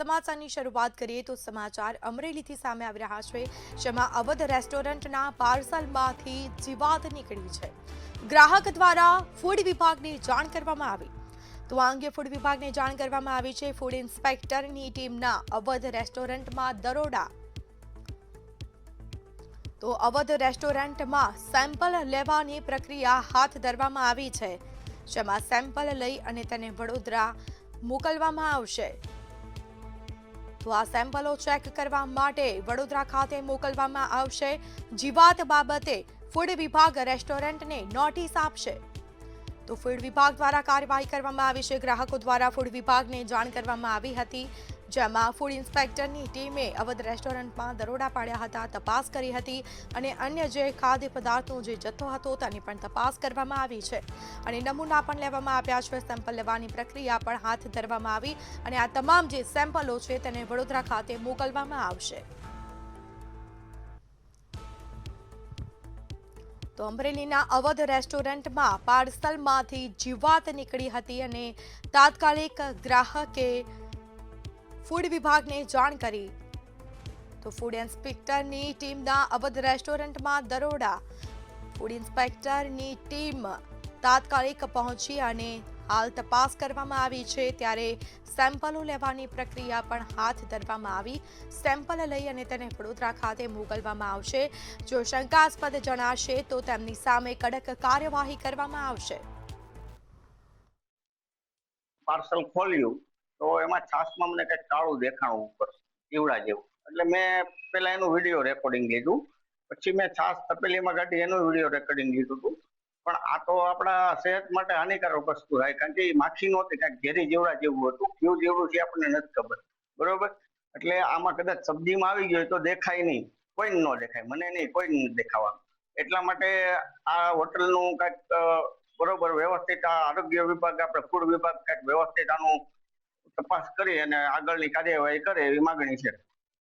સમાચારની શરૂઆત કરીએ તો સમાચાર અમરેલીથી સામે આવી રહ્યા છે, જેમાં અવધ રેસ્ટોરન્ટના પાર્સલમાંથી જીવાત નીકળી છે। ગ્રાહક દ્વારા ફૂડ વિભાગને જાણ કરવામાં આવી તો આ અંગે ફૂડ વિભાગને જાણ કરવામાં આવી છે। ફૂડ ઇન્સ્પેક્ટરની ટીમના અવધ રેસ્ટોરન્ટમાં દરોડા તો અવધ રેસ્ટોરન્ટમાં સેમ્પલ લેવાની પ્રક્રિયા હાથ ધરવામાં આવી છે, જેમાં સેમ્પલ લઈ અને તેને વડોદરા મોકલવામાં આવશે। તો આ સેમ્પલો ચેક કરવા માટે વડોદરા ખાતે મોકલવામાં આવશે। જીવાત બાબતે ફૂડ વિભાગ રેસ્ટોરન્ટને નોટિસ આપશે તો ફૂડ વિભાગ દ્વારા કાર્યવાહી કરવામાં આવી છે। ગ્રાહકો દ્વારા ફૂડ વિભાગને જાણ કરવામાં આવી હતી, જેમાં ફૂડ ઇન્સ્પેક્ટરની ટીમે અવધ રેસ્ટોરન્ટમાં દરોડા પાડ્યા હતા, તપાસ કરી હતી અને અન્ય જે ખાદ્ય પદાર્થનો જે જથ્થો હતો તેની પણ તપાસ કરવામાં આવી છે અને નમૂના પણ લેવામાં આવ્યા છે। સેમ્પલ લેવાની પ્રક્રિયા પણ હાથ ધરવામાં આવી અને આ તમામ જે સેમ્પલો છે તેને વડોદરા ખાતે મોકલવામાં આવશે। તો અમરેલીના અવધ રેસ્ટોરન્ટમાં પાર્સલમાંથી જીવાત નીકળી હતી અને તાત્કાલિક ગ્રાહકે ફૂડ વિભાગને જાણ કરી તો ફૂડ ઇન્સ્પેક્ટરની ટીમના અવધ રેસ્ટોરન્ટમાં દરોડા। ફૂડ ઇન્સ્પેક્ટરની ટીમ તાત્કાલિક પહોંચી અને હાલ તપાસ કરવામાં આવી છે, ત્યારે સેમ્પલો લેવાની પ્રક્રિયા પણ હાથ ધરવામાં આવી। સેમ્પલ લઈ અને તેને વડોદરા ખાતે મોકલવામાં આવશે। જો શંકાસ્પદ જણાશે તો તેમની સામે કડક કાર્યવાહી કરવામાં આવશે। પાર્સલ ખોલ્યું તો એમાં છાશમાં મને કંઈક કાળું દેખાણું ઉપર જીવડા જેવું, એટલે મેં પેલા એનું વિડીયો રેકોર્ડિંગ લીધું, પછી મેં છાશ તપેલીમાં કાઢી એનું વિડીયો રેકોર્ડિંગ લીધું હતું। પણ આ તો આપણા સેહત માટે હાનિકારક વસ્તુ થાય, કારણ કે એ માખી નહોતી, કાંઈક ઝેરી જીવડા જેવું હતું। કયું જીવડું છે આપણને નથી ખબર, બરોબર। એટલે આમાં કદાચ સબ્જીમાં આવી ગયો તો દેખાય નહીં, કોઈ ન દેખાય, મને નહીં, કોઈ નથી દેખાવાનું। એટલા માટે આ હોટલનું કાંઈક બરોબર વ્યવસ્થિત આરોગ્ય વિભાગ, આપણે ફૂડ વિભાગ કાંઈક વ્યવસ્થિત આનું તપાસ કરી અને આગળની કાર્યવાહી કરે એવી માગણી છે।